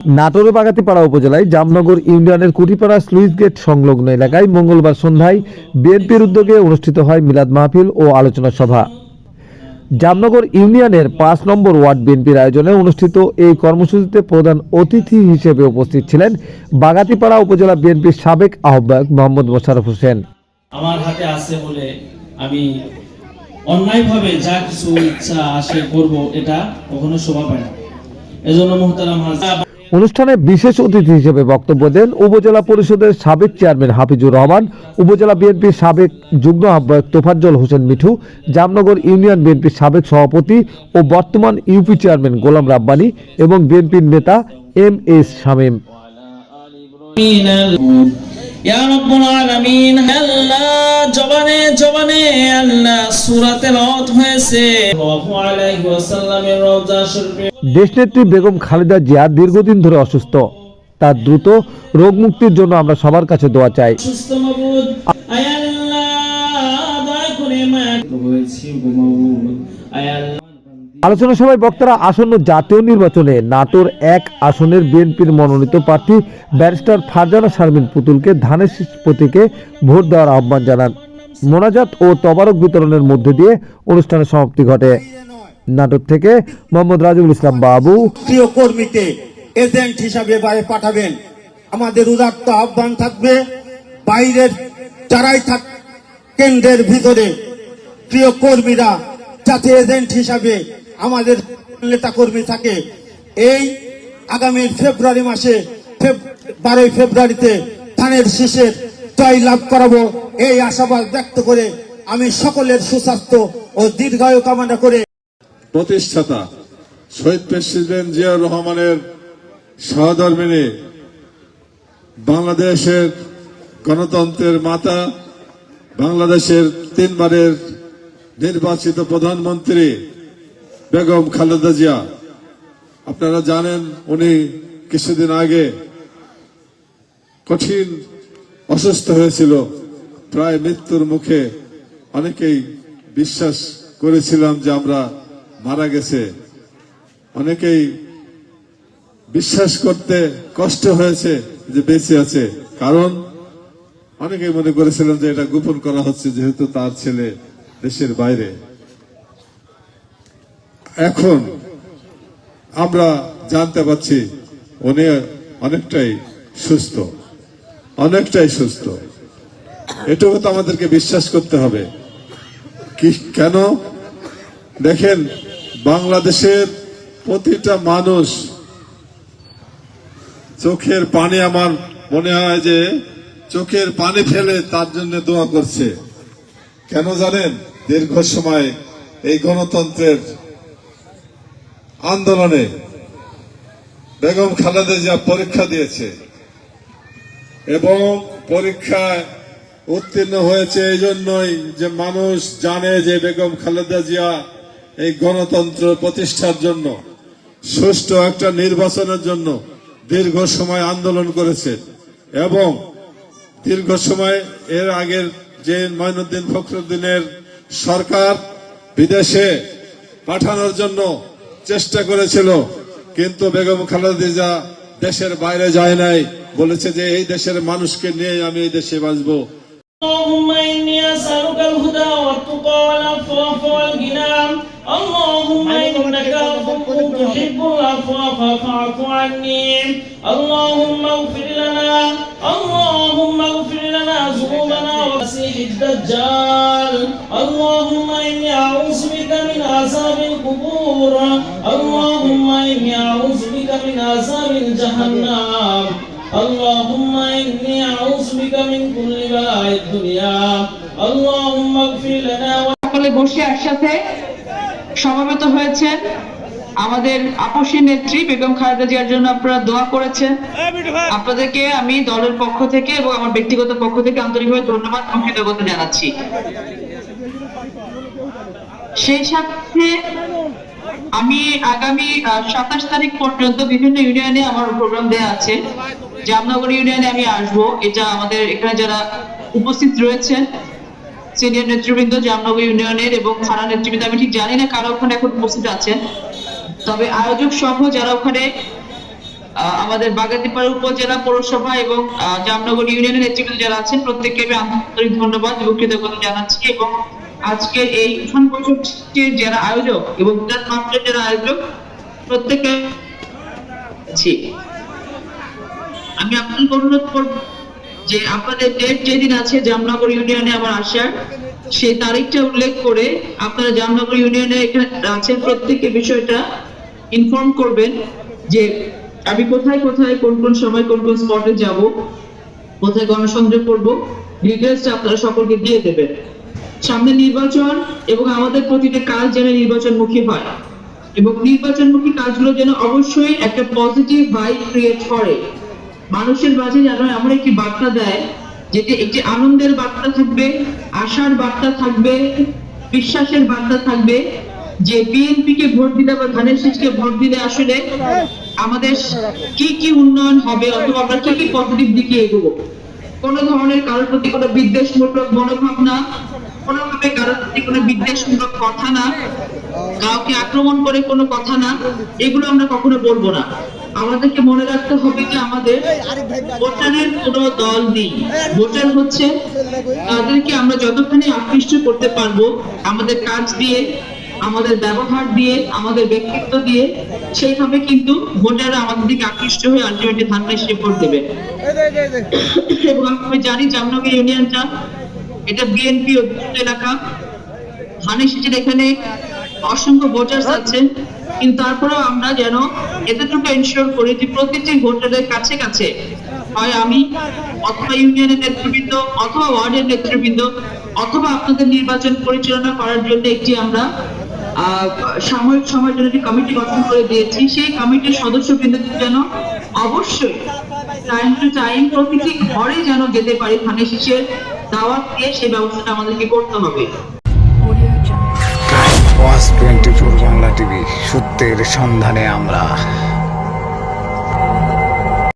নাটোরের বাগাতিপাড়া উপজেলায় জামনগর ইউনিয়নের কুটিপাড়া স্লুইস গেট সংলগ্ন এলাকায় মঙ্গলবার সন্ধ্যায় বিএনপির উদ্যোগে অনুষ্ঠিত হয় মিলাদ মাহফিল ও আলোচনা সভা। জামনগর ইউনিয়নের ৫ নম্বর ওয়ার্ড বিএনপির আয়োজনে অনুষ্ঠিত এই কর্মসূচিতে প্রধান অতিথি হিসেবে উপস্থিত ছিলেন বাগাতিপাড়া উপজেলা বিএনপির সাবেক আহ্বায়ক মোহাম্মদ মোশাররফ হোসেন। আমার হাতে আছে বলে আমি অন্যায়ভাবে যা কিছু ইচ্ছা আসে করব, এটা কখনো শোভা পায় না। এজন্য মুহতারাম হাজরাত, অনুষ্ঠানে বিশেষ অতিথি হিসেবে বক্তব্য দেন উপজেলা পরিষদের সাবেক চেয়ারম্যান হাফিজুর রহমান, উপজেলা বিএনপির সাবেক যুগ্ম আহ্বায়ক তোফাজ্জল হোসেন মিঠু, জামনগর ইউনিয়ন বিএনপির সাবেক সভাপতি ও বর্তমান ইউপি চেয়ারম্যান গোলাম রাব্বানী এবং বিএনপির নেতা এম.এস. শামীম। ইয়া রাব্বুল আলামিন, আল্লাহ জবানে জবানে আল্লাহ সূরা তেলাওয়াত হয়েছে সাল্লাল্লাহু আলাইহি ওয়াসাল্লামের রওজা শরীফে। দেশনেত্রী বেগম খালেদা জিয়া দীর্ঘদিন ধরে অসুস্থ। তার দ্রুত রোগ মুক্তির জন্য আমরা সবার কাছে দোয়া চাই। সুস্থ মাবুদ, আয় আল্লাহ দয়া করে মায়া হয়েছে গো মাবুদ, আয় আল্লাহ। আলোচনা সভায় বক্তারা আসন্ন জাতীয় নির্বাচনে নাটোর ১ আসনের বিএনপির মনোনীত প্রার্থী ব্যারিস্টার ফারজানা শারমিন পুতুলকে ধানের শীষ প্রতীকে ভোট দেওয়ার আহ্বান জানান। মোনাজাত ও তবারক বিতরণের মধ্যে দিয়ে অনুষ্ঠানের সমাপ্তি ঘটে। নাটোর থেকে মোহাম্মদ রাজুল ইসলাম বাবু। প্রিয় কর্মীকে এজেন্ট হিসাবে বাইরে পাঠাবেন। আমাদের উদাত্ত আহ্বান থাকবে, বাইরের যারাই থাক কেন্দ্রের ভিতরে প্রিয় কর্মীরা যাতে এজেন্ট হিসাবে আমাদের নেতা কর্মী থাকে। এই আগামী ফেব্রুয়ারি মাসে 12 ফেব্রুয়ারিতে ধানের শীষের জয় লাভ করাবো, এই আশাবাদ ব্যক্ত করে আমি সকলের সুস্বাস্থ্য ও দীর্ঘায়ু কামনা করে প্রতিষ্ঠাতা শহীদ প্রেসিডেন্ট জিয়াউর রহমানের সহধর্মিণী, বাংলাদেশের গণতন্ত্রের মাতা, বাংলাদেশের 3 বারের নির্বাচিত প্রধানমন্ত্রী বেগম খালেদা জিয়া। আপনারা জানেন উনি কিছুদিন আগে কঠিন অসুস্থ হয়েছিল, প্রায় মৃত্যুর মুখে। অনেকেই বিশ্বাস করেছিলাম যে আমরা মারা গেছে, অনেকেই বিশ্বাস করতে কষ্ট হয়েছে যে বেঁচে আছে, কারণ অনেকেই মনে করেছিলেন যে এটা গোপন করা হচ্ছে যেহেতু তার ছেলে দেশের বাইরে। এখন আমরা জানতে পারছি উনি অনেকটাই সুস্থ, অনেকটাই সুস্থ। এটুকু তো আমাদেরকে বিশ্বাস করতে হবে। কি কেন দেখেন, বাংলাদেশের প্রতিটা মানুষ চোখের পানি, আমার মনে হয় যে চোখের পানি ফেলে তার জন্য দোয়া করছে। কেন জানেন? দীর্ঘ সময় এই গণতন্ত্রের আন্দোলনে বেগম খালেদা জিয়া পরীক্ষা দিয়েছে এবং পরীক্ষায় উত্তীর্ণ হয়েছে এই জন্যই যে মানুষ জানে যে বেগম খালেদা জিয়া এই গণতন্ত্র প্রতিষ্ঠার জন্য, সুষ্ঠু একটা নির্বাচনের জন্য দীর্ঘ সময় আন্দোলন করেছে এবং দীর্ঘ সময় এর আগের যে মঈনুদ্দিন ফখরুদ্দিনের সরকার বিদেশে পাঠানোর জন্য চেষ্টা করেছিল, কিন্তু বেগম খালেদা জিয়া দেশের বাইরে যায় নাই, বলেছে যে এই দেশের মানুষকে নিয়ে আমি এই দেশে বাঁচবো। اللهم إني أسألك الهدى والتقى والعفاف والغنى اللهم إنك عفو تحب العفو فاعف عني اللهم اغفر لنا اللهم اغفر لنا ذنوبنا ومسيح الدجال اللهم إني أعوذ بك من عذاب القبور اللهم إني أعوذ بك من عذاب جهنم اللهم إني أعوذ بك من كل بلاء الدنيا اللهم اغفر لنا। সকলে বসে একসাথে সমবেত হয়েছেন। আমাদের আপসী নেত্রী বেগম খালেদা জিয়ার জন্য আপনারা দোয়া করেছেন। আপনাদেরকে আমি দলের পক্ষ থেকে এবং আমার ব্যক্তিগত পক্ষ থেকে আন্তরিকভাবে ধন্যবাদ এবং কৃতজ্ঞতা জানাচ্ছি। সেই সাথে আমি আগামী 27 তারিখ পর্যন্ত বিভিন্ন ইউনিয়নে আমার প্রোগ্রাম দেয়া আছে। জামনগর ইউনিয়নে আমি আসবো, এটা আমাদের এখানে যারা উপস্থিত রয়েছেন সিনিয়র নেতৃবৃন্দ জামনগর ইউনিয়নের এবং থানা নেতৃবৃন্দ, আমি ঠিক জানি না কারা ওখানে এখন উপস্থিত আছেন, তবে আয়োজক সহ যারা ওখানে আমাদের বাগাতিপাড়া উপজেলা পৌরসভা এবং জামনগর ইউনিয়নের নেতৃবৃন্দ যারা আছেন প্রত্যেককে আমি আন্তরিক ধন্যবাদ এবং কৃতজ্ঞতা জানাচ্ছি। এবং আজকের এই উত্থান বৈঠকের যারা আয়োজক এবং মিলাদ মাহফিলের যারা আয়োজক প্রত্যেককে আমি আপনাকে অনুরোধ করব যে আপনাদের ডেট যেদিন আছে জামনগর ইউনিয়নে আমার আসার, সেই তারিখটা উল্লেখ করে আপনারা জামনগর ইউনিয়নে এখানে আছেন প্রত্যেককে বিষয়টা ইনফর্ম করবেন যে আমি কোথায় কোথায় কোন কোন সময় কোন কোন স্পটে যাব, কোথায় গণসংযোগ করব, ডিটেইলসটা আপনারা সকলকে দিয়ে দেবেন। সামনে নির্বাচন এবং আমাদের প্রতিটা কাজ যেন নির্বাচনমুখী হয় এবং নির্বাচনমুখী কাজগুলো যেন অবশ্যই একটা পজিটিভ ভাইব ক্রিয়েট করে, মানুষের মাঝে যেন এমন একটি বার্তা দেয় যেটি একটি আনন্দের বার্তা থাকবে, আশার বার্তা থাকবে, বিশ্বাসের বার্তা থাকবে যে বিএনপি কে ভোট দিলে বা ধানের শীষকে ভোট দিলে আসলে আমাদের কি কি উন্নয়ন হবে অথবা আমরা কি কি পজিটিভ দিকে এগোবো। কোন ধরনের কারোর প্রতি কোনো বিদ্বেষমূলক মনোভাব না, কোনোভাবে কারোর প্রতি কোনো বিদ্বেষমূলক কথা না, কাউকে আক্রমণ করে কোনো কথা না, এগুলো আমরা কখনো বলবো না। আমাদেরকে মনে রাখতে হবে যে আমাদের ভোটারের কোনো দল নেই, ভোটার হচ্ছে তাদেরকে আমরা যতখানি আকৃষ্ট করতে পারবো আমাদের কাজ দিয়ে, আমাদের ব্যবহার দিয়ে, আমাদের ব্যক্তিত্ব দিয়ে, সেইভাবে কিন্তু ভোটাররা আমাদের দিকে আকৃষ্ট হয়ে আলটিমেটলি ধানের শীষে ভোট দেবে। এবং আমি জানি জামনগর ইউনিয়নটা এটা বিএনপি অধ্যুষিত এলাকা, ধানের শীষের এখানে অসংখ্য ভোটার আছে, কিন্তু তারপরেও আমরা যেন এতটুকু এনশিওর করি যে প্রতিটি ভোটারের কাছে কাছে হয় আমি অথবা ইউনিয়নের নেতৃবৃন্দ অথবা ওয়ার্ডের নেতৃবৃন্দ অথবা আপনাদের নির্বাচন পরিচালনা করার জন্য একটি আমরা সাময়িক সময়ের জন্য একটি কমিটি গঠন করে দিয়েছি। সেই কমিটির সদস্যবৃন্দ যেন অবশ্যই টাইম টু টাইম প্রতিটি ঘরে যেন যেতে পারে, ধানের শীষের দাওয়াত দিয়ে সেই ব্যবস্থাটা আমাদেরকে করতে হবে। ওয়াজ 24 বাংলা টিভি, সত্যের সন্ধানে আমরা।